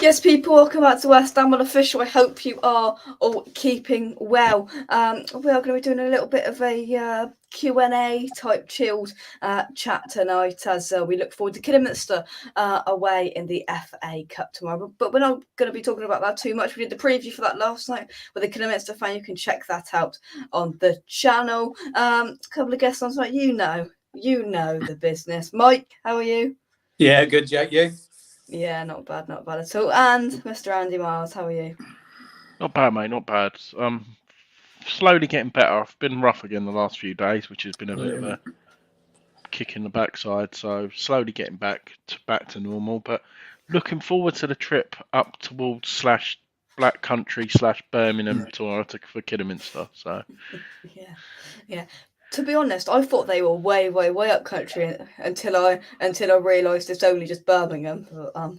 Yes, people, welcome back to Ham Unofficial. I hope you are all keeping well. We are going to be doing a little bit of a Q&A type chilled chat tonight as we look forward to Kidderminster away in the FA Cup tomorrow. But we're not going to be talking about that too much. We did the preview for that last night with the Kidderminster fan. You can check that out on the channel. A couple of guests on tonight. You know the business. Mike, how are you? Yeah, good, Jack. You? Yeah, not bad at all. And Mr. Andy Miles, how are you? Not bad, mate, not bad. Slowly getting better. I've been rough again the last few days, which has been a bit of a kick in the backside. So slowly getting back to normal. But looking forward to the trip up towards Black Country / Birmingham tomorrow for Kidderminster. So yeah. To be honest, I thought they were way up country until I realised it's only just Birmingham. But, I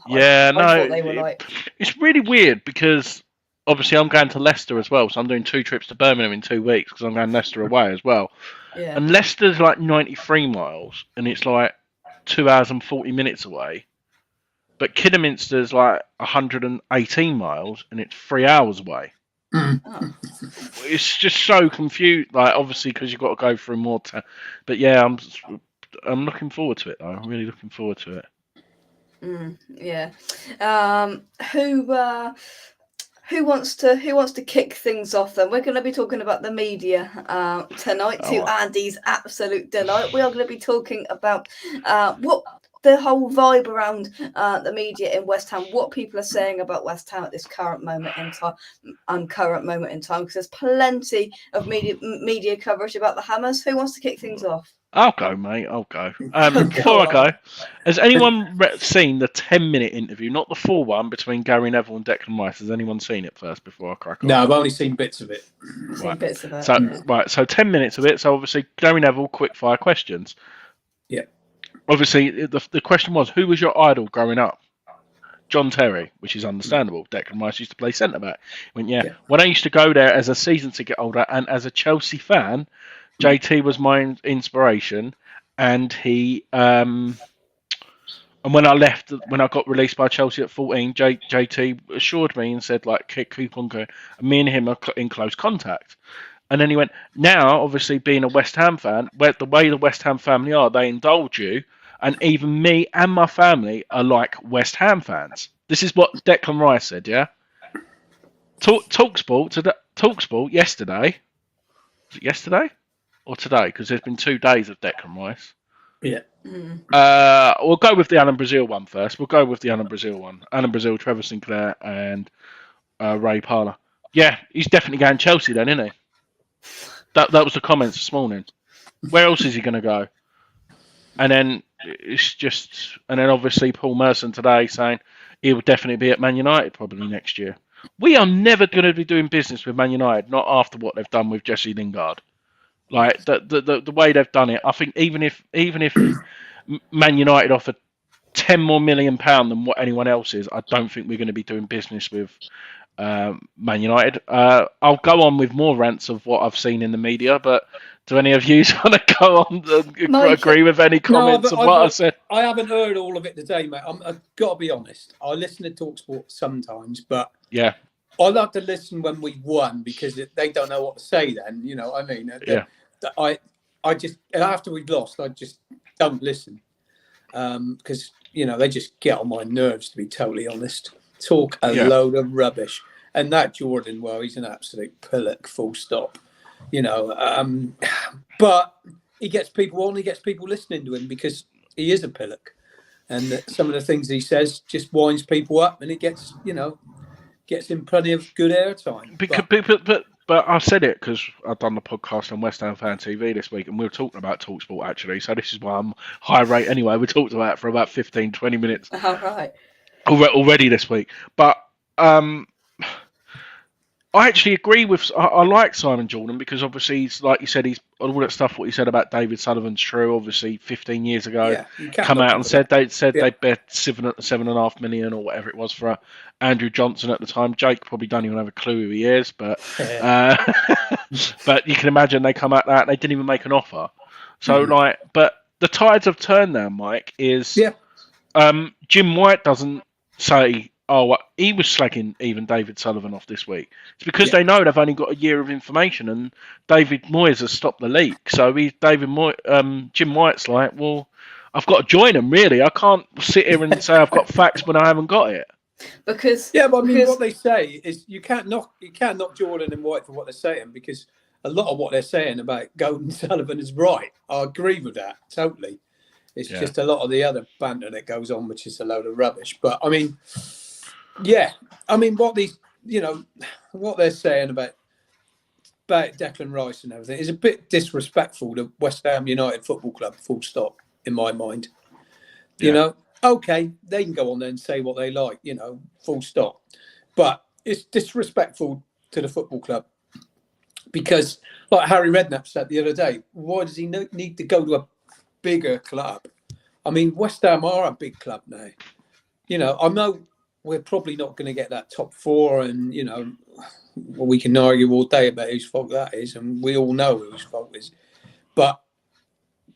thought they were like. It's really weird because obviously I'm going to Leicester as well, so I'm doing 2 trips to Birmingham in 2 weeks because I'm going Leicester away as well. Yeah. And Leicester's like 93 miles, and it's like 2 hours and 40 minutes away. But Kidderminster's like 118 miles, and it's 3 hours away. Oh. It's just so confused, like obviously because you've got to go through more time. But yeah, I'm looking forward to it though. I'm really looking forward to it. Yeah. Who wants to kick things off then? We're going to be talking about the media tonight, to Andy's absolute delight. We are going to be talking about what the whole vibe around the media in West Ham, what people are saying about West Ham at this current moment in time, because there's plenty of media coverage about the Hammers. Who wants to kick things off? I'll go, mate. I'll go. Before I go, has anyone seen the 10-minute interview, not the full one, between Gary Neville and Declan Rice? Has anyone seen it first before I crack on? No, I've only seen bits of it. So 10 minutes of it. So obviously Gary Neville, quick fire questions. Yeah. Obviously, the question was, who was your idol growing up? John Terry, which is understandable. Declan Rice used to play centre-back. When I used to go there as a season ticket holder and as a Chelsea fan, JT was my inspiration. And he, and when I left, when I got released by Chelsea at 14, JT assured me and said, like, keep on going. And me and him are in close contact. And then he went, now, obviously, being a West Ham fan, the way the West Ham family are, they indulge you. And even me and my family are like West Ham fans. This is what Declan Rice said, yeah? Talksport yesterday. Was it yesterday? Or today? Because there's been 2 days of Declan Rice. Yeah. We'll go with the Alan Brazil one first. Alan Brazil, Trevor Sinclair, and Ray Parlour. Yeah, he's definitely going Chelsea then, isn't he? That was the comments this morning. Where else is he going to go? And then obviously Paul Merson today saying he will definitely be at Man United probably next year. We are never going to be doing business with Man United, not after what they've done with Jesse Lingard. Like the way they've done it, I think even if Man United offered £10 million more than what anyone else is, I don't think we're going to be doing business with Man United. I'll go on with more rants of what I've seen in the media, but do any of you want to go on and agree with any comments of what I said? I haven't heard all of it today, mate. I've got to be honest. I listen to TalkSport sometimes, but yeah, I like to listen when we've won because they don't know what to say then. You know what I mean? I just, after we've lost, I just don't listen because, they just get on my nerves, to be totally honest. Talk a load of rubbish. And that Jordan, well, he's an absolute pillock, full stop. But he gets people on, he gets people listening to him because he is a pillock. And some of the things he says just winds people up and it gets him plenty of good airtime. But I said it because I've done the podcast on West Ham Fan TV this week and we were talking about TalkSport actually. So this is why I'm high rate anyway. We talked about it for about 15, 20 minutes. All right. Already this week. But I actually agree with. I like Simon Jordan because obviously, he's, like you said, he's all that stuff. What he said about David Sullivan's true. Obviously, 15 years ago, come out and said they bet $7.5 million or whatever it was for Andrew Johnson at the time. Jake probably don't even have a clue who he is, but but you can imagine they come out that and they didn't even make an offer. So but the tides have turned now. Mike is Jim White doesn't say he was slagging even David Sullivan off this week. It's because they know they've only got a year of information, and David Moyes has stopped the leak. So Jim White's like, well, I've got to join them. Really, I can't sit here and say I've got facts when I haven't got it. Because what they say is you can't knock Jordan and White for what they're saying, because a lot of what they're saying about Golden Sullivan is right. I agree with that totally. It's just a lot of the other banter that goes on, which is a load of rubbish. But I mean, what they're saying about Declan Rice and everything is a bit disrespectful to West Ham United Football Club, full stop, in my mind. You know, okay, they can go on there and say what they like, full stop. But it's disrespectful to the football club, because, like Harry Redknapp said the other day, why does he need to go to a bigger club? I mean, West Ham are a big club now. I know we're probably not going to get that top four, and we can argue all day about whose fault that is, and we all know whose fault it is. But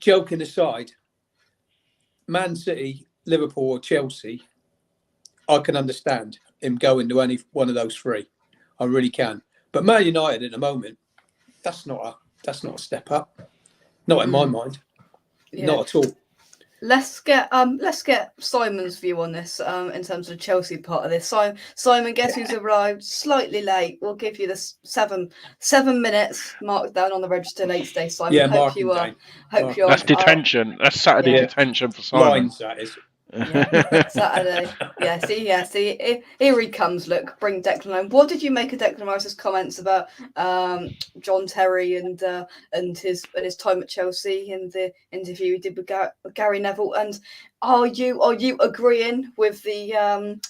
joking aside, Man City, Liverpool, or Chelsea, I can understand him going to any one of those three. I really can. But Man United at the moment, that's not a step up. Not in my mind. Not at all. Let's get Simon's view on this in terms of the Chelsea part of this. Simon, guess who's arrived slightly late? We'll give you the 7 minutes marked down on the register late today, Simon. Yeah, hope you are. That's detention. That's Saturday detention for Simon. Lines, that is. Saturday. See, here he comes. Look, bring Declan home. What did you make of Declan Rice's comments about John Terry and his time at Chelsea in the interview he did with Gary Neville? And are you agreeing with the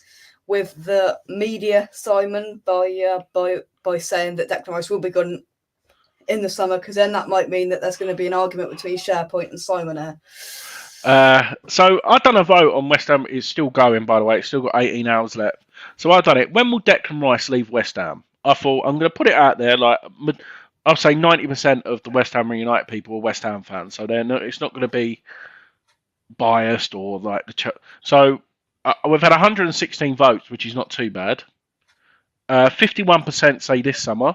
media, Simon, by saying that Declan Rice will be gone in the summer? Because then that might mean that there's going to be an argument between SharePoint and Simon here. So I've done a vote on West Ham. It's still going, by the way. It's still got 18 hours left. So I've done it. When will Declan Rice leave West Ham? I thought I'm going to put it out there. Like I'll say 90% of the West Ham United people are West Ham fans, so it's not going to be biased or like the. So we've had 116 votes, which is not too bad. 51% say this summer.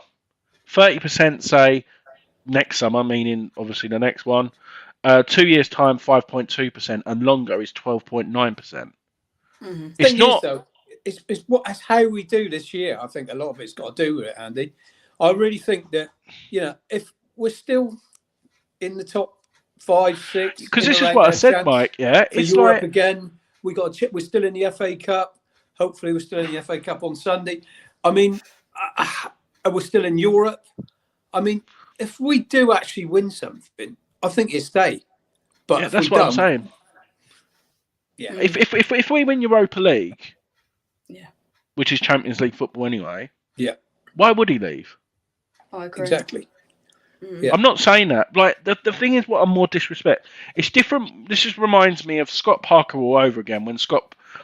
30% say next summer, meaning obviously the next one. 2 years' time, 5.2%, and longer is 12.9%. Mm-hmm. It's not. It's how we do this year. I think a lot of it's got to do with it, Andy. I really think that if we're still in the top 5, 6, because this is what I said, Mike. Yeah, for it's Europe like again. We're still in the FA Cup. Hopefully, we're still in the FA Cup on Sunday. I mean, we're still in Europe. I mean, if we do actually win something, I think you stay. But that's what I'm saying. Yeah. If we win Europa League, which is Champions League football anyway, why would he leave? I agree. Exactly. Yeah. I'm not saying that. Like the thing is, what I'm more disrespect. It's different. This just reminds me of Scott Parker all over again. When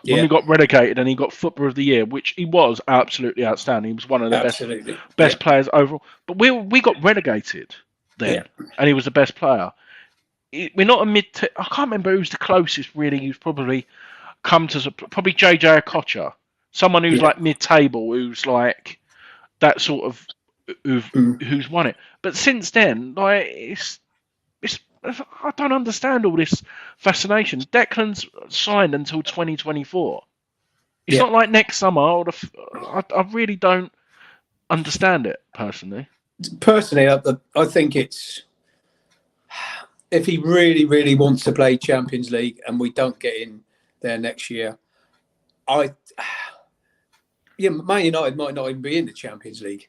we got relegated and he got Footballer of the Year, which he was absolutely outstanding. He was one of the best players overall. But we got relegated then, and he was the best player. We're not a I can't remember who's the closest really. Who's probably come to probably JJ Okocha, someone who's like mid-table, who's like that sort of who's won it. But since then, like it's I don't understand all this fascination. Declan's signed until 2024. It's not like next summer. I really don't understand it personally. Personally, I think it's if he really, really wants to play Champions League and we don't get in there next year, Man United might not even be in the Champions League.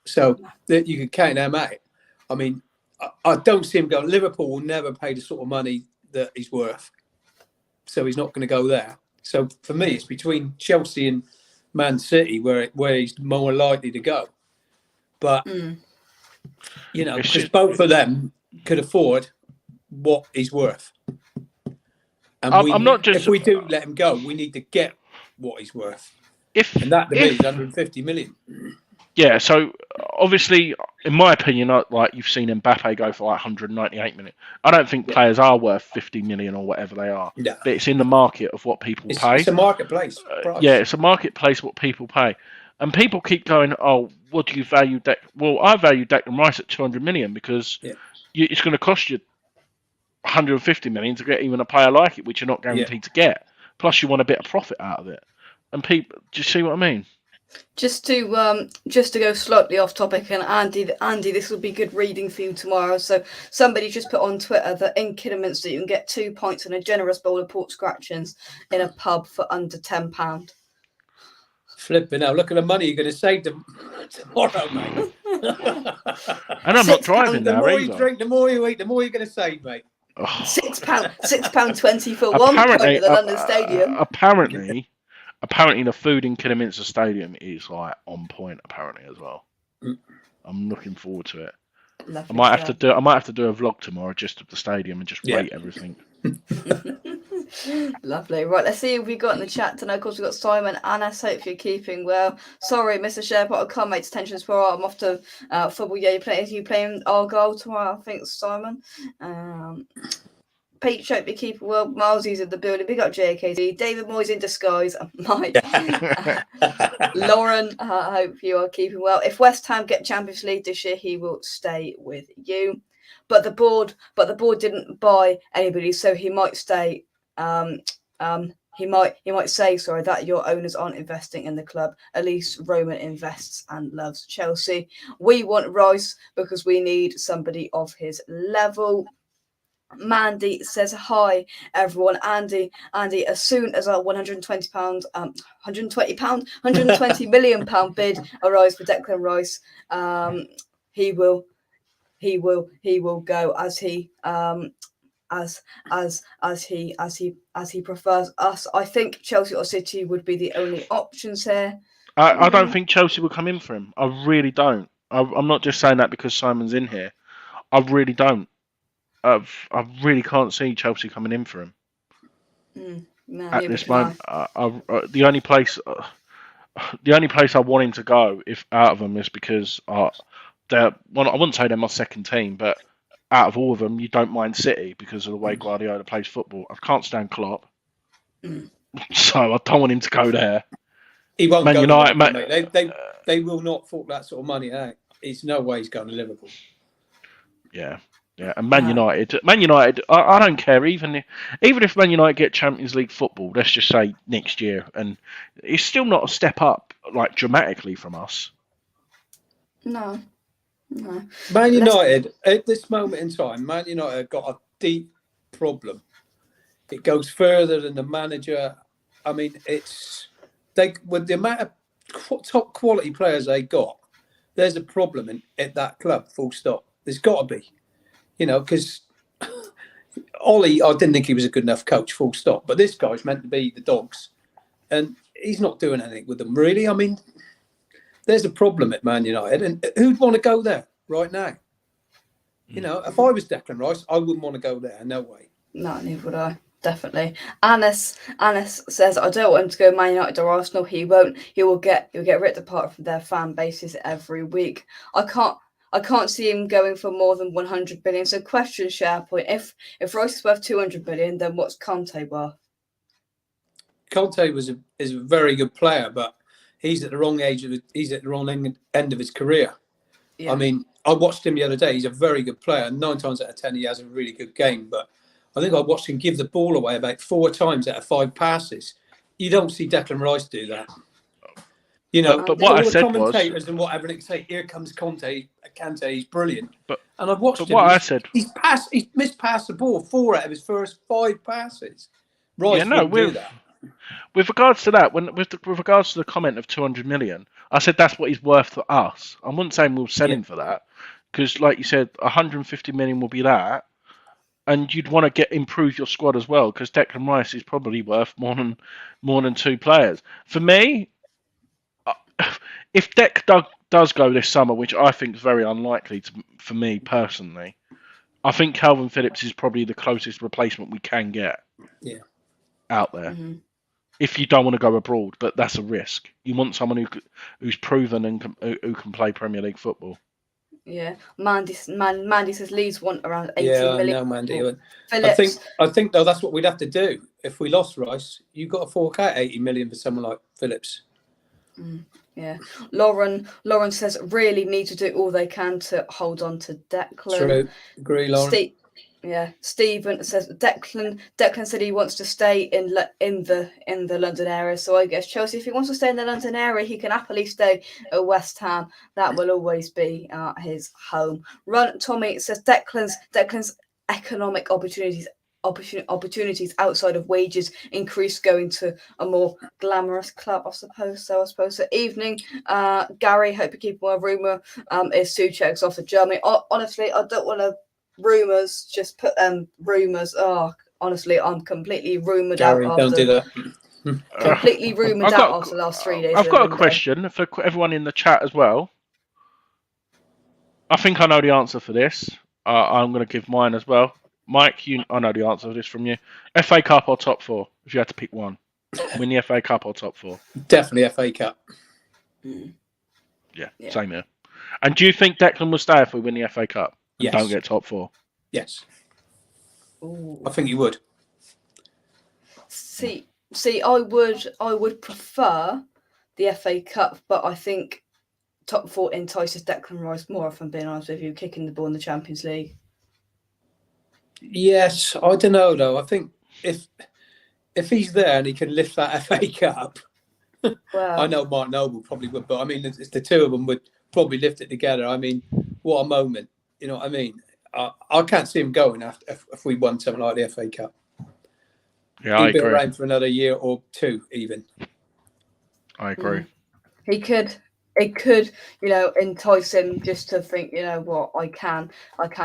So that you can count them out. I mean, I don't see him going. Liverpool will never pay the sort of money that he's worth. So he's not going to go there. So for me, it's between Chelsea and Man City where he's more likely to go. But, because both of them could afford what he's worth. And if we do let him go, we need to get what he's worth. And that to me is 150 million. Yeah, so obviously, in my opinion, like you've seen Mbappe go for like 198 million. I don't think players are worth 50 million or whatever they are. No. But it's in the market of what people pay. It's a marketplace price. Yeah, it's a marketplace what people pay. And people keep going, oh, what do you value Well, I value Declan Rice at 200 million because it's going to cost you 150 million to get even a player like it, which you're not guaranteed to get. Plus, you want a bit of profit out of it. And people, do you see what I mean? Just to go slightly off topic, and Andy, this will be good reading for you tomorrow. So somebody just put on Twitter that in Kidderminster you can get 2 pints and a generous bowl of pork scratchings in a pub for under £10. Flipping out! Look at the money you're going to save tomorrow, mate. And I'm not driving now. The more you drink, the more you eat, the more you're going to save, mate. Oh. £6.20 for one pint at the London Stadium. Apparently, the food in Kidderminster Stadium is like on point. Apparently, as well. I'm looking forward to it. Lovely I might have to do a vlog tomorrow just of the stadium and just rate everything. Lovely. Right, let's see who we got in the chat tonight. Of course, we've got Simon. Anas, hope you're keeping well. Sorry, Mr. Sherpot, I can't make detentions for I'm off to football. Yeah, you playing Argyle tomorrow, I think, Simon. Pete, hope you're keeping well. Miles's in the building. Big up JKZ. David Moyes in disguise. Mike. Lauren, I hope you are keeping well. If West Ham get Champions League this year, he will stay with you. But the board didn't buy anybody, so he might stay. He might say, sorry, that your owners aren't investing in the club. At least Roman invests and loves Chelsea. We want Rice because we need somebody of his level. Mandy says, hi everyone. Andy, as soon as our £120 million bid arrives for Declan Rice, he will go as he as he prefers us. I think Chelsea or City would be the only options here. I don't think Chelsea will come in for him. I really don't. I'm not just saying that because Simon's in here. I really don't. I really can't see Chelsea coming in for him at this moment. The only place I want him to go, if out of them, is because I wouldn't say they're my second team, but out of all of them, you don't mind City because of the way Guardiola plays football. I can't stand Klopp, so I don't want him to go there. He won't go United, to Liverpool, mate. They will not fork that sort of money out. It's no way he's going to Liverpool. Yeah, and Man United, I don't care. Even if Man United get Champions League football, let's just say next year, and it's still not a step up like dramatically from us. No. Man United, at this moment in time, Man United have got a deep problem. It goes further than the manager. I mean, with the amount of top quality players they got, there's a problem at that club, full stop. There's got to be. Because Ollie, I didn't think he was a good enough coach, full stop. But this guy's meant to be the dogs. And he's not doing anything with them, really. I mean, there's a problem at Man United. And who'd want to go there right now? If I was Declan Rice, I wouldn't want to go there. No way. No, neither would I. Definitely. Anis says, I don't want him to go Man United or Arsenal. He won't. He'll get ripped apart from their fan bases every week. I can't see him going for more than 100 billion. So question, SharePoint, if Rice is worth 200 billion, then what's Conte worth? Conte is a very good player, but he's at the wrong he's at the wrong end of his career. Yeah. I mean, I watched him the other day. He's a very good player. 9 times out of 10, he has a really good game. But I think I watched him give the ball away about 4 times out of 5 passes. You don't see Declan Rice do that. But what I said was, commentators and whatever, they say, "Here comes Conte. He's brilliant." And I've watched him. I said, he's mispassed the ball 4 out of his first 5 passes. Rice didn't do that. With regards to that, with regards to the comment of 200 million, I said that's what he's worth to us. I wouldn't say we'll sell him for that, because, like you said, 150 million will be that, and you'd want to improve your squad as well, because Declan Rice is probably worth more than 2 players. For me, if Dec does go this summer, which I think is very unlikely for me personally, I think Calvin Phillips is probably the closest replacement we can get out there. if you don't want to go abroad, but that's a risk. You want someone who's proven and who can play Premier League football. Yeah, Mandy says Leeds want around 80 Yeah, million. no, Mandy. Phillips, I think though that's what we'd have to do if we lost Rice. You got to fork out 80 million for someone like Phillips. Yeah, Lauren says really need to do all they can to hold on to Declan. True, agree, Lauren. Stephen says Declan said he wants to stay in the London area. So I guess Chelsea, if he wants to stay in the London area, he can happily stay at West Ham. That will always be his home. Run Tommy says Declan's economic opportunities outside of wages increase going to a more glamorous club, I suppose. So evening, Gary, hope you keep well. Rumour is Souček's off to Germany. Honestly, I don't want to rumours. Just put rumours. Oh, honestly, I'm completely rumoured out. Gary, don't do that. Completely rumoured out after the last 3 days. I've got a question for everyone in the chat as well. I think I know the answer for this. I'm going to give mine as well. Mike, I know the answer to this from you. FA Cup or top four, if you had to pick one. Win the FA Cup or top four? Definitely FA Cup. Yeah, same here. And do you think Declan will stay if we win the FA Cup and Yes. don't get top four? Yes. Ooh. I think he would. See, I would prefer the FA Cup, but I think top four entices Declan Rice more, if I'm being honest with you, kicking the ball in the Champions League. Yes, I don't know though. I think if he's there and he can lift that FA Cup, well, I know Mark Noble probably would, but I mean, it's the two of them would probably lift it together. I mean, what a moment! You know what I mean? I can't see him going after if we won something like the FA Cup. Yeah, He'd be around for another year or two, even. I agree. He could. It could, entice him just to think, what, I can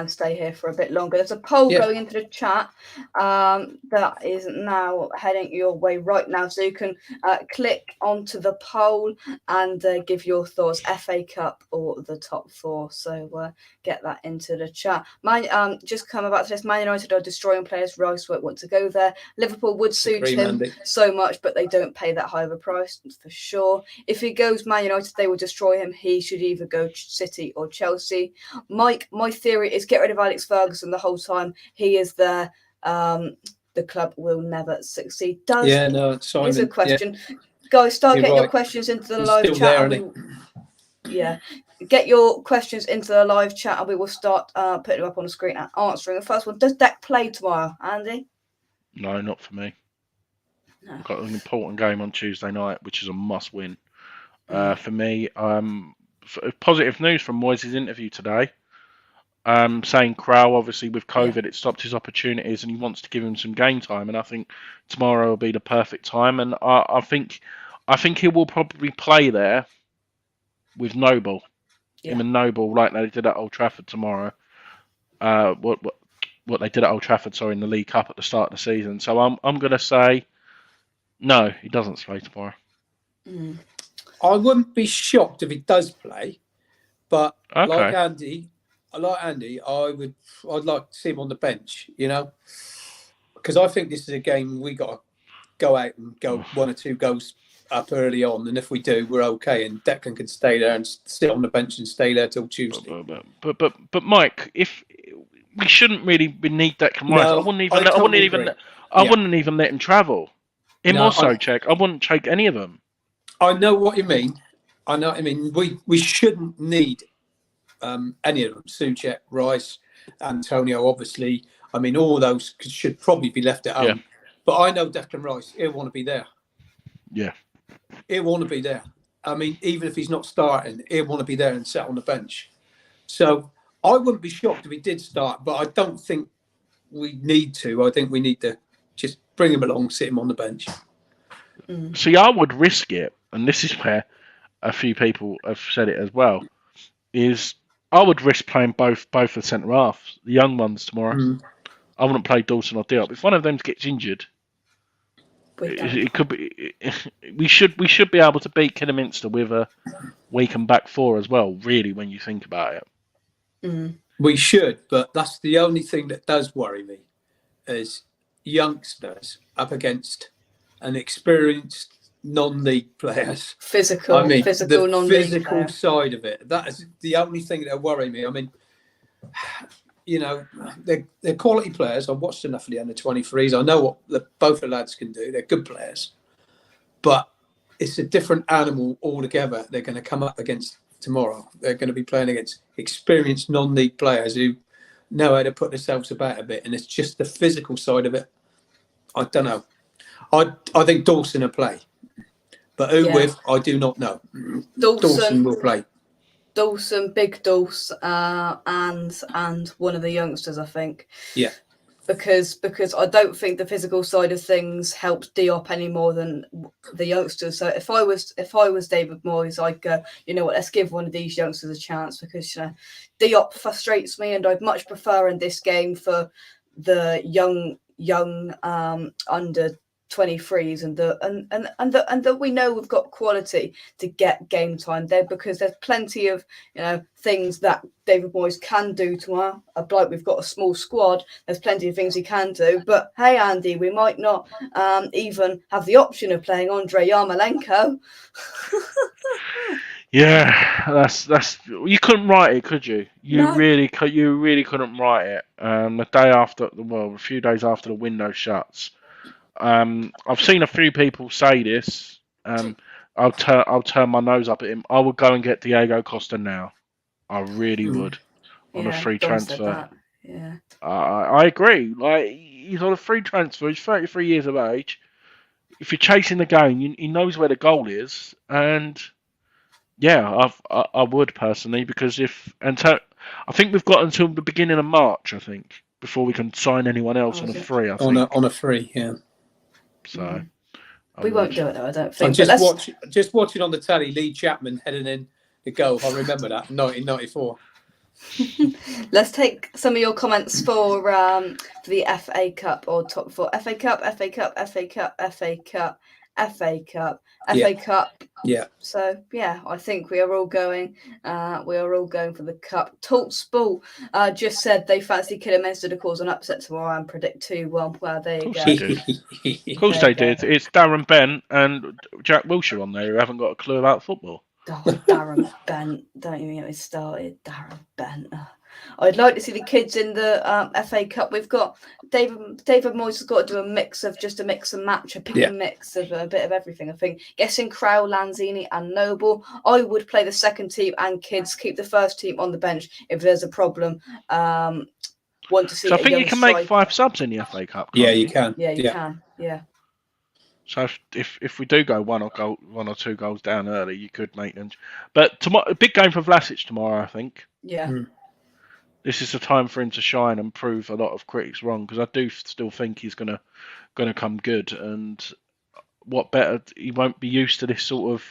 stay here for a bit longer. There's a poll going into the chat that is now heading your way right now. So you can click onto the poll and give your thoughts, FA Cup or the top four. So get that into the chat. Just coming back to this, Man United are destroying players. Rice won't want to go there. Liverpool would suit him so much, but they don't pay that high of a price, for sure. If he goes Man United, they would destroy him. He should either go City or Chelsea. Mike, my theory is get rid of Alex Ferguson the whole time he is there. The club will never succeed. Here's a question. Yeah. Guys, start getting your questions into the live chat. Get your questions into the live chat and we will start putting them up on the screen and answering. The first one, does Deck play tomorrow, Andy? No, not for me. No. We've got an important game on Tuesday night, which is a must-win. For me, positive news from Moyes' interview today, saying Krau, obviously with COVID, it stopped his opportunities and he wants to give him some game time. And I think tomorrow will be the perfect time. And I think he will probably play there with Noble, him and Noble, like they did at Old Trafford tomorrow. What they did at Old Trafford, in the League Cup at the start of the season. So I'm going to say no, he doesn't play tomorrow. I wouldn't be shocked if he does play, but like Andy, I'd like to see him on the bench, because I think this is a game we got to go out and go one or two goals up early on, and if we do, we're okay. And Declan can stay there and sit on the bench and stay there till Tuesday. But Mike, if we shouldn't really need Declan Rice, I wouldn't even let him travel. Him or Souček, I wouldn't take any of them. I know what you mean. We shouldn't need any of them. Souček, Rice, Antonio, obviously. All those should probably be left at home. Yeah. But I know Declan Rice, he'll want to be there. Yeah. He'll want to be there. Even if he's not starting, he'll want to be there and sit on the bench. So I wouldn't be shocked if he did start, but I don't think we need to. I think we need to just bring him along, sit him on the bench. See, I would risk it, and this is where a few people have said it as well, is I would risk playing both the centre halves, the young ones tomorrow. I wouldn't play Dawson or Diop. If one of them gets injured, it could be. We should be able to beat Kidderminster with a weakened back four as well. Really, when you think about it, we should. But that's the only thing that does worry me, is youngsters up against and experienced non-league players. Physical non-league physical players. side of it. That is the only thing that worry me. I mean, they're quality players. I've watched enough of the under-23s. I know what both the lads can do. They're good players, but it's a different animal altogether. They're going to come up against tomorrow. They're going to be playing against experienced non-league players who know how to put themselves about a bit, and it's just the physical side of it. I don't know. I think Dawson will play, but who with, I do not know. Dawson will play. Dawson, Big Dawes, and one of the youngsters, I think. Yeah. Because I don't think the physical side of things helps Diop any more than the youngsters. So if I was David Moyes, I'd go, you know what, let's give one of these youngsters a chance, because Diop frustrates me, and I'd much prefer in this game for the young under 23s and that we know we've got quality to get game time there, because there's plenty of things that David Moyes can do tomorrow. Like, we've got a small squad, there's plenty of things he can do, but hey Andy, we might not even have the option of playing Andrei Yarmolenko. Yeah, that's you couldn't write it, could you? You really couldn't write it. The day after, a few days after the window shuts. I've seen a few people say this. I'll turn my nose up at him. I would go and get Diego Costa now. I really would, on a free transfer. Yeah, I agree. Like, he's on a free transfer. He's 33 years of age. If you're chasing the game, he knows where the goal is, and yeah, I would personally, because I think we've got until the beginning of March, I think, before we can sign anyone else on a free. I think on a free, yeah. So we won't do it though, I don't think. I'm just watching on the telly, Lee Chapman heading in the goal. I remember that, 1994. Let's take some of your comments for the FA Cup, or top four. FA Cup. Yeah. So yeah, I think we are all going. We are all going for the cup. Talksport just said they fancy Kidderminster to cause an upset tomorrow and predict 2-1. Well, there you go. Of course they did. It's Darren Bent and Jack Wilshere on there who haven't got a clue about football. Oh, Darren Bent, don't even get me started. Darren Bent. I'd like to see the kids in the FA Cup. We've got David Moyes has got to do a mix and match, a pick and mix of a bit of everything. I think guessing Crowell, Lanzini, and Noble. I would play the second team and kids, keep the first team on the bench if there's a problem. Want to see. So I think you can make 5 subs in the FA Cup. Yeah, you can. Yeah, you can. Yeah. So if we do go one or two goals down early, you could make them. But tomorrow, a big game for Vlasic tomorrow, I think. Yeah. This is the time for him to shine and prove a lot of critics wrong, because I do still think he's gonna come good. And what better? He won't be used to this sort of.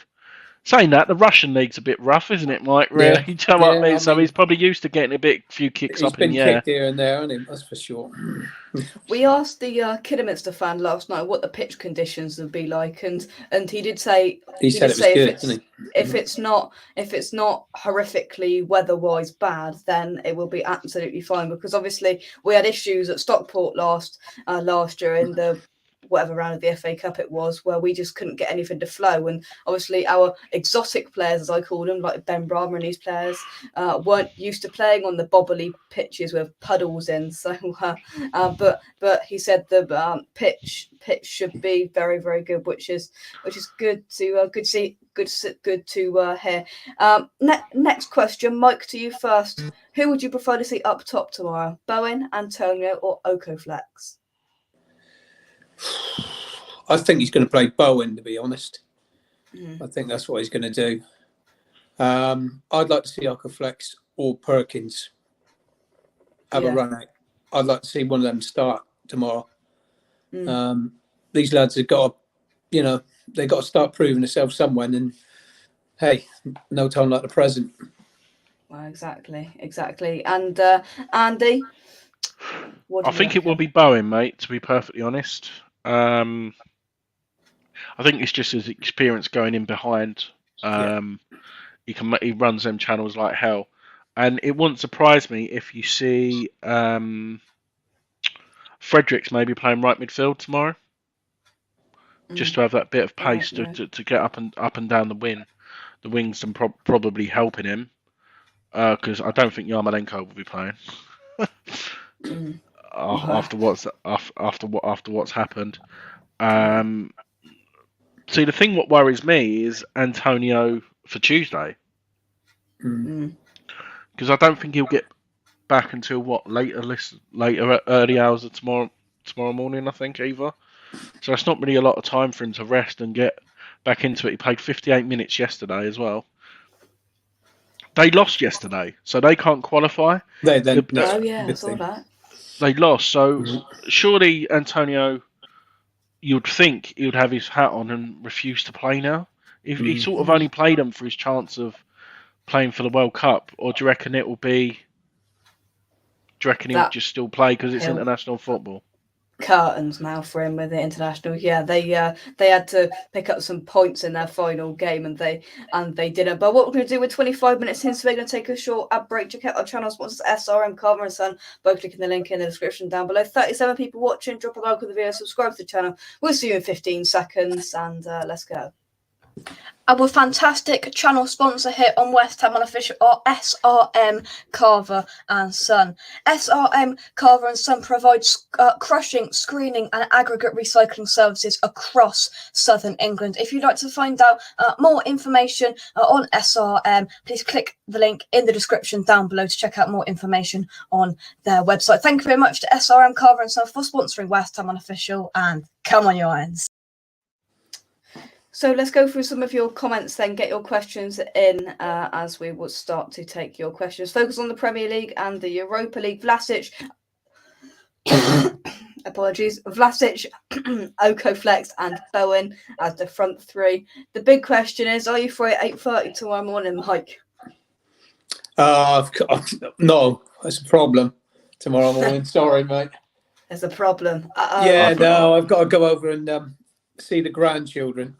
Saying that, the Russian league's a bit rough, isn't it, Mike? Really, you know what I mean? So he's probably used to getting a few kicks up in the air. He's been kicked here and there, hasn't he? That's for sure. We asked the Kidderminster fan last night what the pitch conditions would be like, and he did say he said it was good, didn't he? If it's not horrifically weather-wise bad, then it will be absolutely fine, because obviously we had issues at Stockport last year in the whatever round of the FA Cup it was, where we just couldn't get anything to flow, and obviously our exotic players, as I call them, like Ben Brahma and these players, weren't used to playing on the bobbly pitches with puddles in. So, but he said the pitch should be very, very good, which is good to hear. Next question, Mike, to you first. Who would you prefer to see up top tomorrow? Bowen, Antonio, or Okoflex? I think he's going to play Bowen, to be honest. I think that's what he's going to do. I'd like to see Okoflex or Perkins have a run out. I'd like to see one of them start tomorrow. These lads have got to, they've got to start proving themselves somewhere. And hey, no time like the present. Well, exactly. And Andy, I think it will be Bowen, mate, to be perfectly honest. I think it's just his experience going in behind. He runs them channels like hell, and it wouldn't surprise me if you see Fredericks maybe playing right midfield tomorrow. just to have that bit of pace to get up and down the wings, and probably helping him, because I don't think Yarmolenko will be playing after what's happened. See, the thing what worries me is Antonio for Tuesday, because I don't think he'll get back until early hours of tomorrow morning, I think, either. So it's not really a lot of time for him to rest and get back into it. He played 58 minutes yesterday as well. They lost yesterday, so they can't qualify. I saw that. They lost, so surely Antonio, you'd think he would have his hat on and refuse to play now. If he sort of only played him for his chance of playing for the World Cup, or do you reckon it will be? Do you reckon he'll just still play because it's international football? Curtains now for him with the international. Yeah, they had to pick up some points in their final game, and they didn't. But what we're going to do with 25 minutes in, so we're going to take a short ad break. Check out our channel sponsors, SRM, Carver and Son, by clicking the link in the description down below. 37 people watching. Drop a like on the video, subscribe to the channel. We'll see you in 15 seconds, and let's go. Our fantastic channel sponsor here on West Ham Unofficial are SRM, Carver and Son. SRM, Carver and Son provides crushing, screening and aggregate recycling services across southern England. If you'd like to find out more information on SRM, please click the link in the description down below to check out more information on their website. Thank you very much to SRM, Carver and Son for sponsoring West Ham Unofficial, and come on, you Irons. So let's go through some of your comments then, get your questions in as we will start to take your questions. Focus on the Premier League and the Europa League. Vlasic, Vlasic, Okoflex and Bowen as the front three. The big question is, are you free at 8:30 tomorrow morning, Mike? No, that's a problem tomorrow morning. Sorry, mate. There's a problem. I've got to go over and see the grandchildren.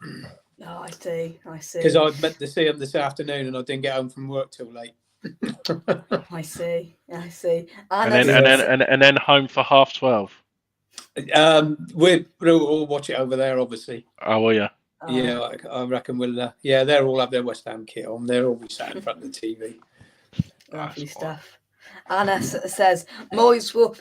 Oh, I see. Because I meant to see them this afternoon and I didn't get home from work till late. I see. And then home for 12:30. We'll all watch it over there, obviously. Oh, will you? Yeah, I reckon we'll. They'll all have their West Ham kit on. They're always sat in front of the TV. Lovely stuff. Anna says Moyes will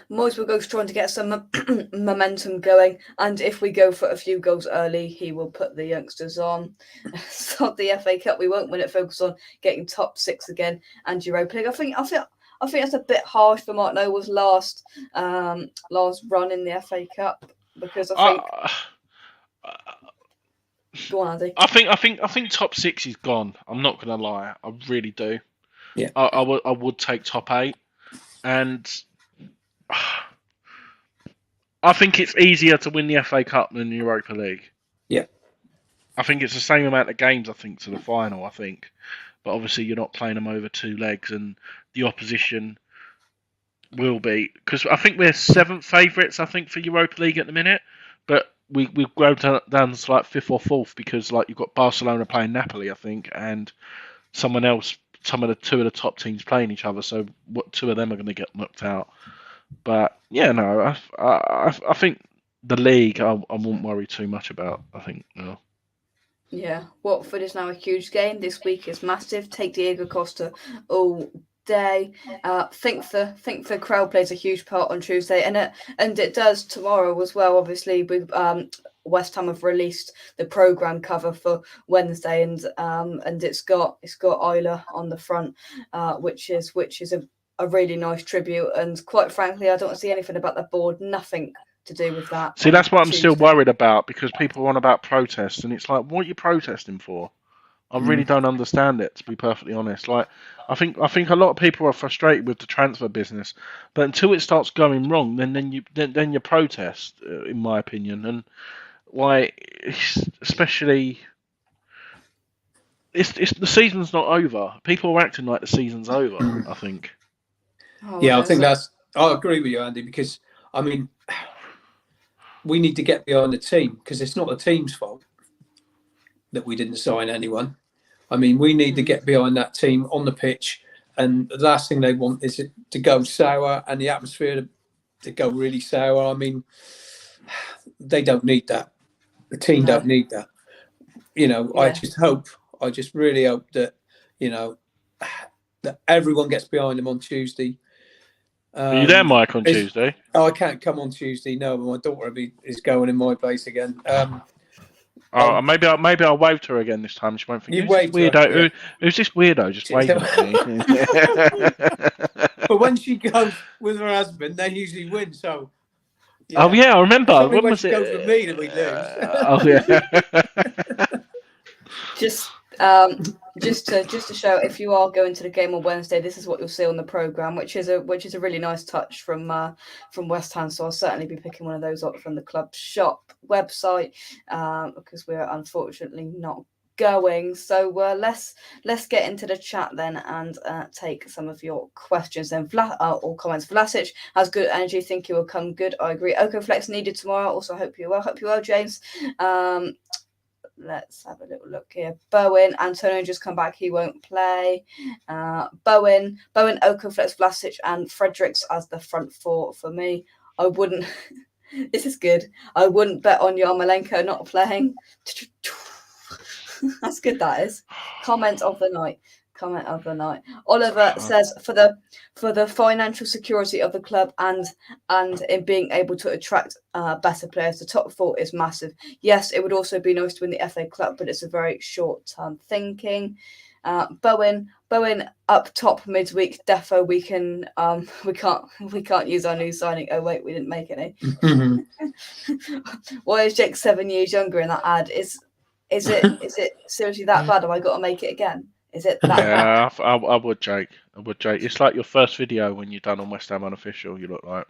go strong to get some momentum going, and if we go for a few goals early, he will put the youngsters on. It's not the FA Cup, we won't win it. Focus on getting top 6 again and Europa League. I think that's a bit harsh for Mark Noble's last run in the FA Cup, because I think. Go on, Andy. I think top 6 is gone. I'm not gonna lie, I really do. Yeah, I would take top 8. And I think it's easier to win the FA Cup than the Europa League. Yeah. I think it's the same amount of games, I think, to the final, I think. But obviously you're not playing them over 2 legs, and the opposition will be. Because I think we're 7th favourites, I think, for Europa League at the minute. But we've grown down to like 5th or 4th, because like you've got Barcelona playing Napoli, I think, and someone else. Some of the 2 of the top teams playing each other, so what 2 of them are going to get knocked out. But yeah, no, I think the league I won't worry too much about. I think no. Yeah, Watford is now a huge game. This week is massive. Take Diego Costa all day. Think the crowd plays a huge part on Tuesday, and it does tomorrow as well. Obviously, with West Ham have released the programme cover for Wednesday, and it's got Isla on the front, which is a really nice tribute. And quite frankly, I don't see anything about the board, nothing to do with that. See, that's what I'm still worried about, because people are on about protests, and it's like, what are you protesting for? I really don't understand it, to be perfectly honest. Like, I think a lot of people are frustrated with the transfer business, but until it starts going wrong, then you protest, in my opinion. And why, especially, it's the season's not over. People are acting like the season's over. I think. I think I agree with you, Andy, because I mean, we need to get behind the team, because it's not the team's fault that we didn't sign anyone. I mean, we need to get behind that team on the pitch, and the last thing they want is it to go sour and the atmosphere to go really sour. I mean, they don't need that. The team don't need that. You know, Yeah. I just really hope that, you know, that everyone gets behind him on Tuesday. Are you there, Mike, on Tuesday? Oh, I can't come on Tuesday. No, my daughter is going in my place again. Maybe I'll wave to her again this time. She won't think. You Who's this wave to her, weirdo? yeah. Who's this weirdo just waving at me? But when she goes with her husband, they usually win. So. Yeah. Oh yeah, I remember. It's only when when was she it? goes with me that we lose. Oh yeah. Just to show, if you are going to the game on Wednesday, this is what you'll see on the programme, which is a really nice touch from West Ham. So I'll certainly be picking one of those up from the club shop website, because we're unfortunately not going. So let's get into the chat then and take some of your questions then. Or comments. Vlasic has good energy. Think he will come good. I agree. Okoflex needed tomorrow. Also hope you well, James. Let's have a little look here. Bowen, Antonio just come back. He won't play. Bowen, Okoflex, Vlasic, and Fredericks as the front four for me. I wouldn't. This is good. I wouldn't bet on Yarmolenko not playing. That's good. That is. Comment of the night. Oliver says for the financial security of the club and in being able to attract better players, the top four is massive. Yes, it would also be nice to win the FA Cup, but it's a very short-term thinking. Bowen up top midweek. Defo we can't use our new signing. Oh wait, we didn't make any. Why is Jake 7 years younger in that ad? Is it seriously that bad? Have I got to make it again? Is it that bad? Yeah, I would, Jake. It's like your first video when you're done on West Ham Unofficial. You look like.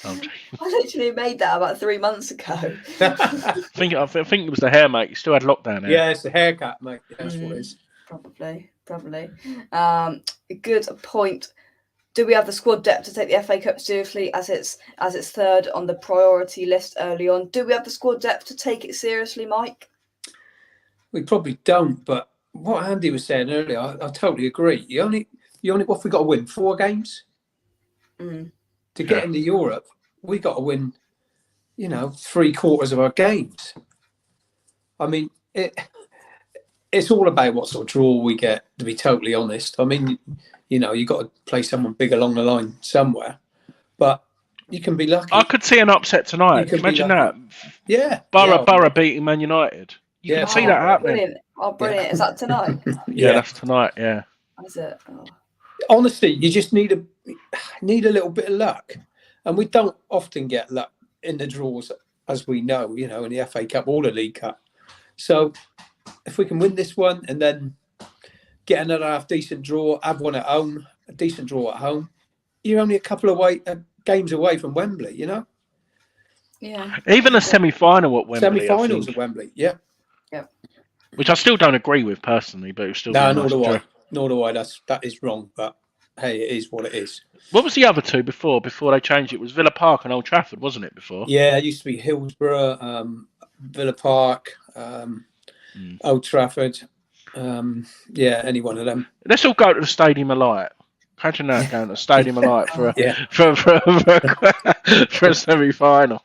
I literally made that about 3 months ago. I think it was the hair, mate. You still had lockdown hair. Yeah, it's the haircut, mate. That's what it is. Probably. Good point. Do we have the squad depth to take the FA Cup seriously as it's third on the priority list early on? Do we have the squad depth to take it seriously, Mike? We probably don't, but what Andy was saying earlier, I totally agree. You only what we got to win 4 games to get into Europe. We got to win, 3/4 of our games. I mean, it's all about what sort of draw we get. To be totally honest, I mean, you got to play someone big along the line somewhere, but you can be lucky. I could see an upset tonight. Can you imagine that? Yeah, Borough beating Man United. You can see that happening. Brilliant. Oh, brilliant. Yeah. Is that tonight? Yeah, that's tonight, yeah. Is it? Oh. Honestly, you just need a little bit of luck. And we don't often get luck in the draws, as we know, in the FA Cup or the League Cup. So if we can win this one and then get another half-decent draw, have one at home, a decent draw at home, you're only a couple of games away from Wembley, Yeah. Even a semi-final at Wembley. Semi-finals at Wembley, yeah. Which I still don't agree with personally, but it's still nor do I. That is wrong, but hey, it is what it is. What was the other two before they changed it? It was Villa Park and Old Trafford, wasn't it, before? Yeah, it used to be Hillsborough, Villa Park, Old Trafford. Any one of them. Let's all go to the Stadium of Light. Imagine that, going to the Stadium of Light for a semi-final.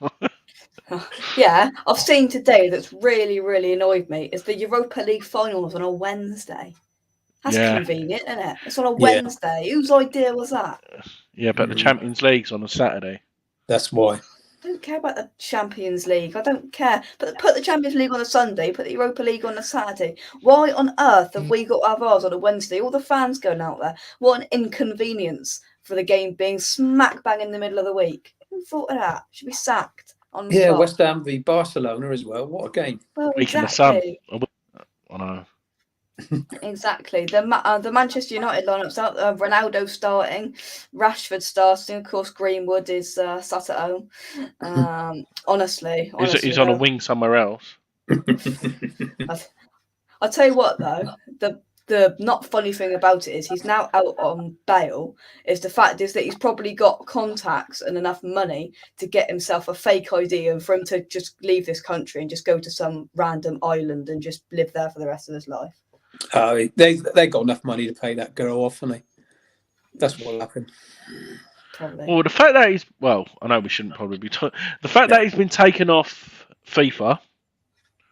Yeah, I've seen today that's really, really annoyed me is the Europa League finals on a Wednesday. That's convenient, isn't it? It's on a Wednesday. Whose idea was that? Yeah, but the Champions League's on a Saturday. That's why. I don't care about the Champions League. I don't care. But put the Champions League on a Sunday, put the Europa League on a Saturday. Why on earth have we got to have ours on a Wednesday? All the fans going out there. What an inconvenience for the game being smack bang in the middle of the week. Who thought of that? Should be sacked. West Ham v Barcelona as well. What a game! Well, Week exactly. in the sun. I know. Exactly. The Manchester United lineup's out. Ronaldo starting, Rashford starting. Of course, Greenwood is sat at home. Honestly, he's on a wing somewhere else. I'll tell you what, though, the not funny thing about it is he's now out on bail. The fact is that he's probably got contacts and enough money to get himself a fake ID and for him to just leave this country and just go to some random island and just live there for the rest of his life. They got enough money to pay that girl off, haven't they? That's what will happen. Probably. Well, the fact that I know we shouldn't probably be talking. The fact that he's been taken off FIFA.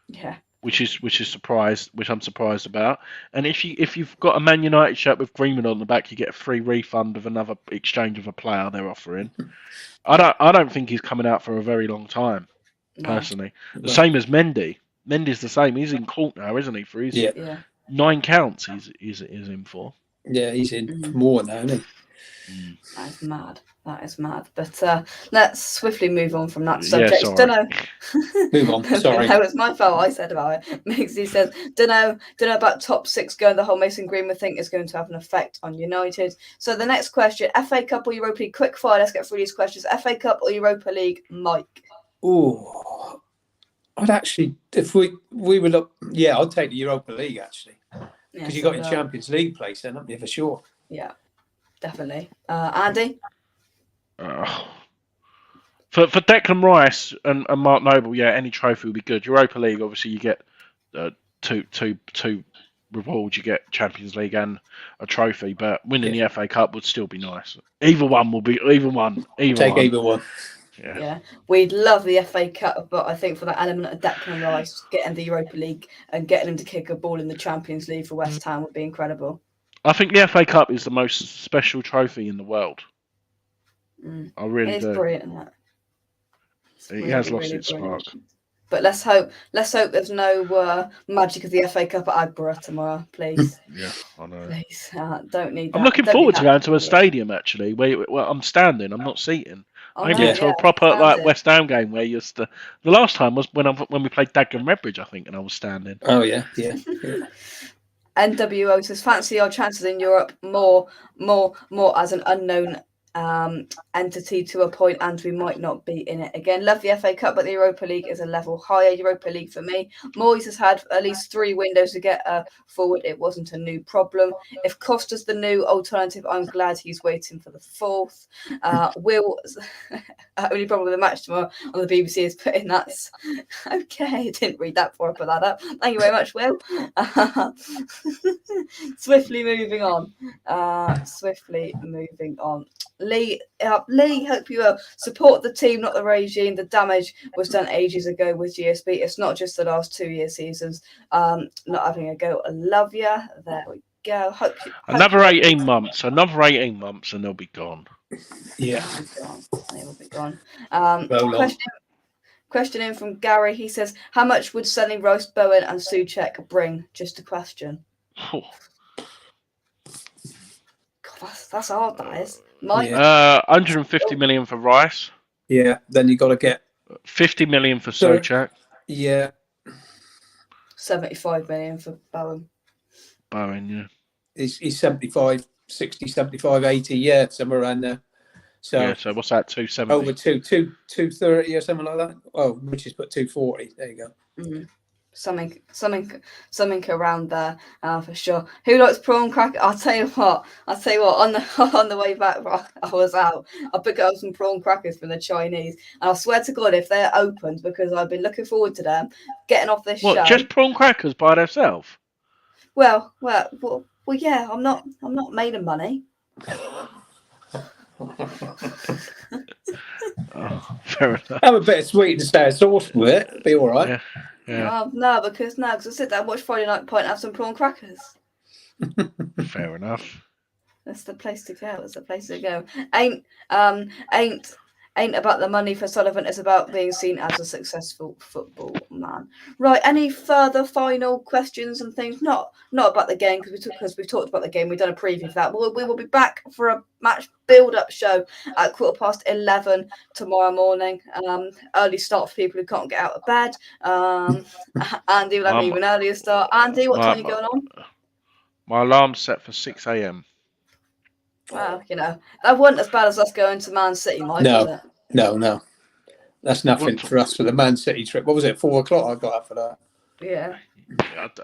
Yeah. Which I'm surprised about. And if you've got a Man United shirt with Greenwood on the back, you get a free refund of another exchange of a player they're offering. I don't think he's coming out for a very long time, personally. The same as Mendy. Mendy's the same. He's in court now, isn't he? For his 9 counts, he's in for. Yeah, he's in for more now, isn't he? That is mad. That is mad. But let's swiftly move on from that subject. Sorry. Don't know. Move on. Sorry. No, it's my fault. I said about it. Mixie says, don't know about top 6 going. The whole Mason Greenwood thing is going to have an effect on United. So the next question: FA Cup or Europa League? Quick fire. Let's get through these questions. FA Cup or Europa League, Mike? Oh, I'd actually, if we were look, I'd take the Europa League actually, because you got your Champions League place, then, haven't you, for sure? Yeah, definitely. Andy. For Declan Rice and Mark Noble, any trophy would be good. Europa League, obviously, you get two rewards. You get Champions League and a trophy, but winning the FA Cup would still be nice. Either one will be either one. Either one. Yeah, we'd love the FA Cup, but I think for that element of Declan Rice getting the Europa League and getting him to kick a ball in the Champions League for West Ham would be incredible. I think the FA Cup is the most special trophy in the world. I really do. It's brilliant, isn't it? It has lost its spark. But let's hope there's no magic of the FA Cup at Agborough tomorrow, please. Yeah, I know. Please, don't need that. I'm looking forward to going to a stadium, actually, where I'm standing, I'm not seating. I'm going to a proper West Ham game where you're the last time was when we played Dagenham Redbridge, I think, and I was standing. Oh, yeah. NWO says, fancy our chances in Europe more as an unknown entity to a point, and we might not be in it again. Love the FA Cup, but the Europa League is a level higher. Europa League for me. Moyes has had at least 3 windows to get forward. It wasn't a new problem. If Costa's the new alternative, I'm glad he's waiting for the 4th. Will only problem with the match tomorrow on the BBC is putting that's okay. I didn't read that before I put that up. Thank you very much, Will. Swiftly moving on. Lee, hope you support the team, not the regime. The damage was done ages ago with GSB. It's not just the last 2-year seasons. Not having a go. I love you. There we go. Another 18 months, and they'll be gone. Yeah. They will be gone. Question in from Gary. He says, how much would selling Rice, Bowen and Souček bring? Just a question. Oh. God, that's hard, that is. Mike? 150 million for Rice. Yeah, then you got to get 50 million for Souček. Yeah. 75 million for Bowen. Yeah. He's 75, 60, 75, 80, somewhere around there. So what's that? 270? Over 230 or something like that. Oh, which is put 240. There you go. Mm-hmm. Something around there for sure. Who likes prawn crackers? I'll tell you what. On the way back, I was out. I picked up some prawn crackers from the Chinese, and I swear to God, if they're opened, because I've been looking forward to them getting off this show. Just prawn crackers by themselves? Well, yeah. I'm not made of money. Fair enough. Have a bit of sweet and sour sauce with it. Be all right. Yeah. No, because I sit there and watch Friday Night Pint and have some prawn crackers. Fair enough. That's the place to go. Ain't about the money for Sullivan. It's about being seen as a successful football man. Right. Any further final questions and things? Not about the game because we've talked about the game. We've done a preview for that. We will be back for a match build-up show at 11:15 tomorrow morning. Early start for people who can't get out of bed. Andy will have an even earlier start. Andy, what time are you going on? My alarm's set for 6 a.m. Well, that wasn't as bad as us going to Man City, Mike, was it? No. That's nothing for us for the Man City trip. What was it, 4 o'clock I got up for that? Yeah.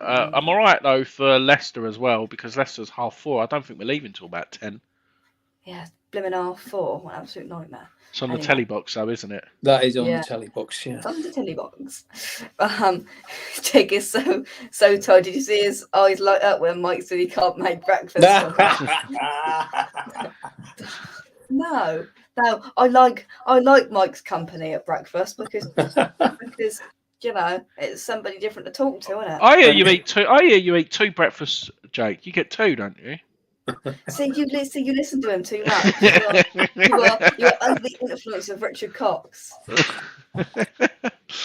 I'm all right, though, for Leicester as well, because Leicester's 4:30. I don't think we're leaving till about 10. Yeah, blimmin' 4:30. What an absolute nightmare. It's on the telly box, though, isn't it? That is on the telly box, yeah. It's on the telly box. Jake is so tired. Did you see his eyes light up when Mike said he can't make breakfast? No. I like Mike's company at breakfast because you know, it's somebody different to talk to, isn't it? I hear you eat two breakfasts, Jake. You get two, don't you? See, you listen to him too much. You are under the influence of Richard Cox.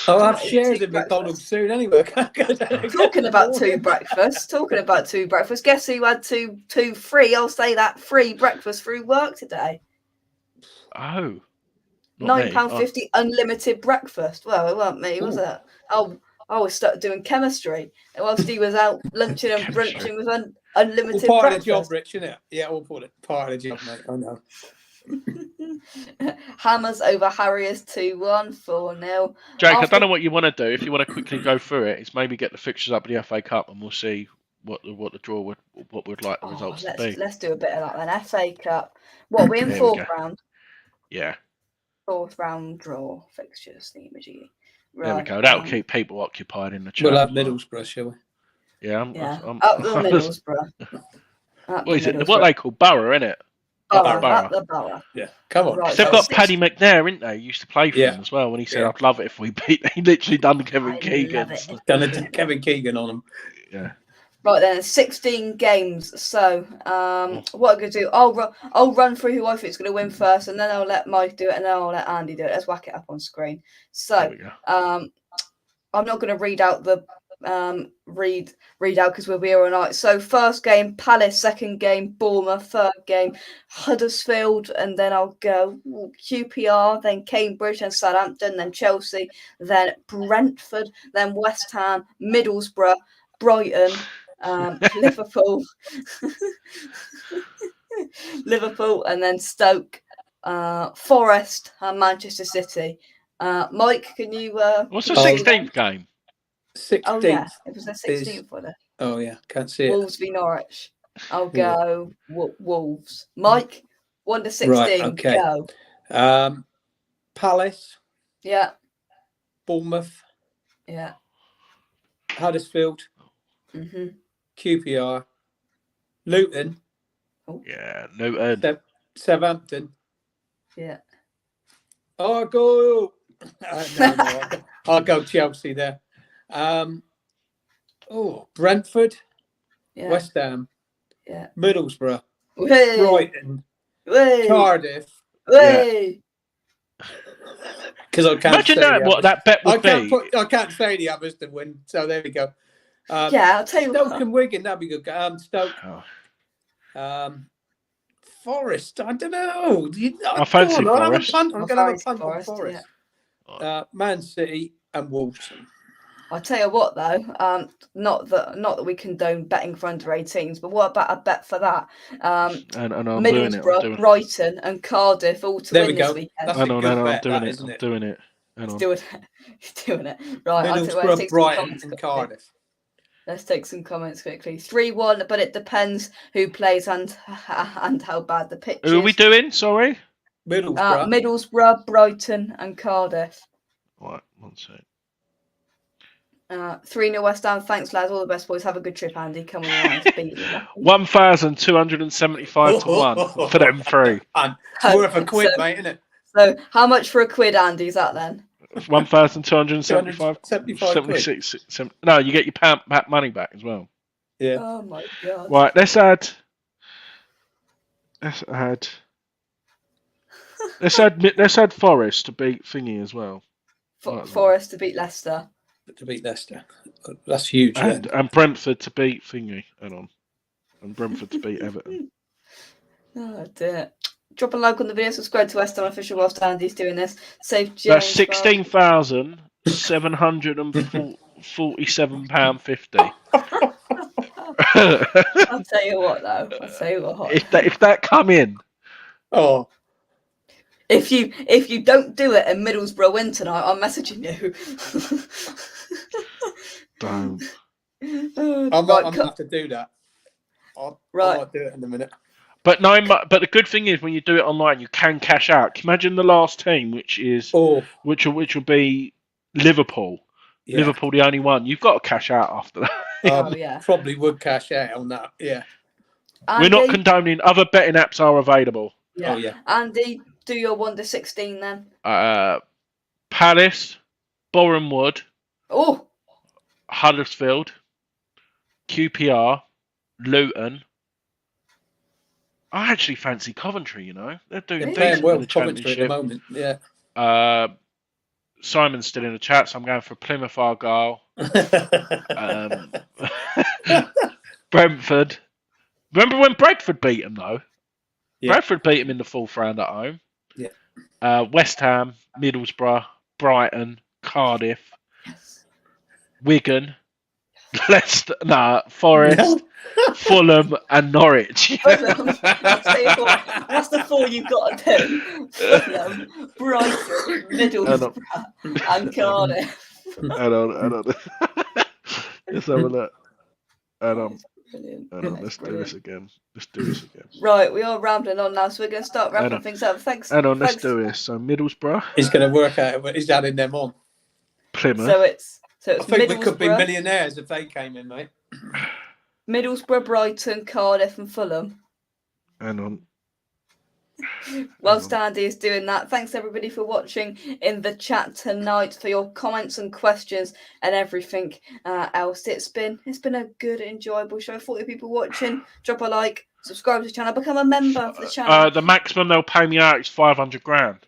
I'll have shares in McDonald's soon anyway. Talking about two breakfasts. Guess who had two free? I'll say that free breakfast through work today. Oh, £9.50 unlimited breakfast. Well, it wasn't me, was it? I was stuck doing chemistry, and whilst he was out lunching and brunching with unlimited part breakfast. Of the job, Rich, isn't it? Yeah, we'll put it part of the job, mate. I know. Hammers over Harriers 2-1, 4-0. Jake, I don't know what you want to do. If you want to quickly go through it, it's maybe get the fixtures up with the FA Cup, and we'll see what the draw would we'd like the results to be. Let's do a bit of that then. FA Cup. What, we're in fourth round? Yeah. Fourth round draw fixtures, the imagery. Right, there we go. That'll keep people occupied in the chat. We'll have Middlesbrough, shall we? Yeah, up the Middlesbrough. What they call Borough, isn't it? Borough. Yeah, come on. Right, they've got Paddy McNair, isn't they? He used to play for them as well. When he said, "I'd love it if we beat," he literally done Kevin Keegan. Done a Kevin Keegan on him. Yeah. Right then, 16 games. So, what I'm gonna do? I'll run through who I think is gonna win first, and then I'll let Mike do it, and then I'll let Andy do it. Let's whack it up on screen. So, I'm not gonna read out the read out because we'll be here all night. So first game Palace, second game Bournemouth, third game Huddersfield, and then I'll go QPR, then Cambridge, and Southampton, then Chelsea, then Brentford, then West Ham, Middlesbrough, Brighton, Liverpool, and then Stoke, Forest, and Manchester City. Mike, can you what's the 16th game? 16th. Oh yeah, it was the 16th, wasn't it? Oh yeah, can't see it. Wolves v Norwich. I'll go Wolves. Mike, 1 to 16. Right, okay. Go. Palace. Yeah. Bournemouth. Yeah. Huddersfield. QPR. Luton. Oh. Yeah, Luton. Southampton. Yeah. I'll go. I'll go Chelsea there. Brentford, West Ham, Middlesbrough, Brighton, Cardiff. Because I can't imagine what that bet would be. I can't say the others to win, so there we go. I'll tell you Stoke and Wigan, that'd be good. Stoke. Forest, I don't know. I fancy Forest. I'm going to have a punt on Forest. Yeah. Man City and Wolves. I'll tell you what though, not that we condone betting for under 18s, but what about a bet for that? Middlesbrough, Brighton, and Cardiff all to win this weekend. I'm doing it. He's doing it. Right, Middlesbrough, Brighton, and Cardiff. Let's take some comments quickly. 3-1, but it depends who plays and how bad the pitch is. Who are we doing? Sorry? Middlesbrough, Brighton, and Cardiff. Right, 1 sec. 3-0 West Ham. Thanks, lads. All the best, boys. Have a good trip, Andy. Come on, beat you. 1,275 to 1 for them three. Worth a quid, mate, isn't it? So, how much for a quid, Andy? Is that then? 1,275. 76. No, you get your pound money back as well. Yeah. Oh my god. Right, let's add Forest to beat Thingy as well. Forest to beat Leicester. That's huge. And Brentford to beat Thingy. And Brentford to beat Everton. Oh dear. Drop a like on the video, subscribe to West Ham Unofficial whilst Andy's doing this. Save James. That's £16,747.50. I'll tell you what though. If that come in. Oh. If you don't do it and Middlesbrough win tonight, I'm messaging you. Don't. I'm going to have to do that. I might do it in a minute. But the good thing is when you do it online, you can cash out. Imagine the last team, which will be Liverpool. Yeah. Liverpool, the only one. You've got to cash out after that. Probably would cash out on that. Yeah. Andy, we're not condoning. Other betting apps are available. Yeah. Oh yeah. Andy, do your 1 to 16 then. Palace, Boreham Wood, Oh, Huddersfield, QPR, Luton. I actually fancy Coventry. They're doing They're playing decent well in the with Coventry at the Championship. moment. Yeah. Simon's still in the chat, so I'm going for Plymouth Argyle. Brentford. Remember when Bradford beat them, though? Yeah. Bradford beat them in the 4th round at home. Yeah. West Ham, Middlesbrough, Brighton, Cardiff, Wigan, Leicester, Forest, Fulham, and Norwich. Fulham. That's the 4 you've got to do. Fulham, Brighton, Middlesbrough, and Cardiff. Hang on. Let's have a look. Brilliant. Let's do this again. Right, we are rambling on now, so we're going to start wrapping things up. Thanks. Let's do this. So Middlesbrough. He's going to work out. He's adding them on. Plymouth. So it's I think we could be millionaires if they came in, mate. Middlesbrough, Brighton, Cardiff, and Fulham. Hang on. Whilst Andy is doing that, thanks everybody for watching in the chat tonight, for your comments and questions and everything else. It's been a good, enjoyable show. 40 people watching. Drop a like, subscribe to the channel, become a member of the channel. The maximum they'll pay me out is 500 grand.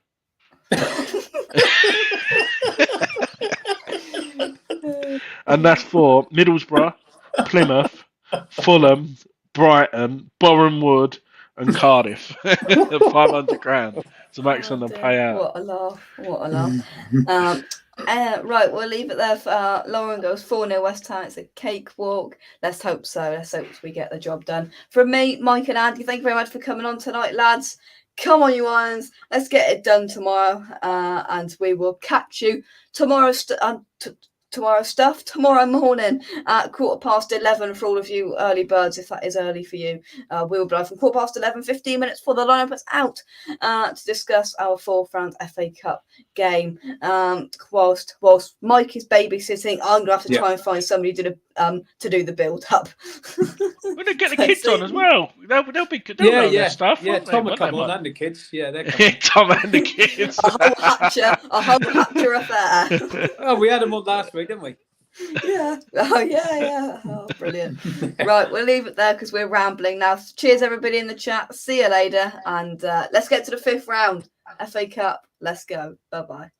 And that's for Middlesbrough, Plymouth, Fulham, Brighton, Boreham Wood, and Cardiff. 500 grand. It's the maximum they'll pay out. What a laugh. Right, we'll leave it there for Lauren goes 4-0 West Ham. It's a cakewalk. Let's hope so. Let's hope we get the job done. From me, Mike and Andy, thank you very much for coming on tonight, lads. Come on, you irons. Let's get it done tomorrow. And we will catch you tomorrow morning at 11:15 for all of you early birds, if that is early for you. We'll be live from 11:15, 15 minutes before the lineup is out to discuss our 4th round FA Cup game. Whilst Mike is babysitting, I'm gonna have to try and find somebody to do the build up. We're gonna get the kids on as well. They'll be good. They'll know their stuff. Yeah, Tom will come on and the kids. Yeah, they're Tom and the kids. a whole hatcher affair. Oh, we had them on last week, didn't we? Yeah. Oh, yeah. Oh, brilliant. Right, we'll leave it there because we're rambling now. Cheers, everybody in the chat. See you later. And let's get to the 5th round. FA Cup. Let's go. Bye-bye.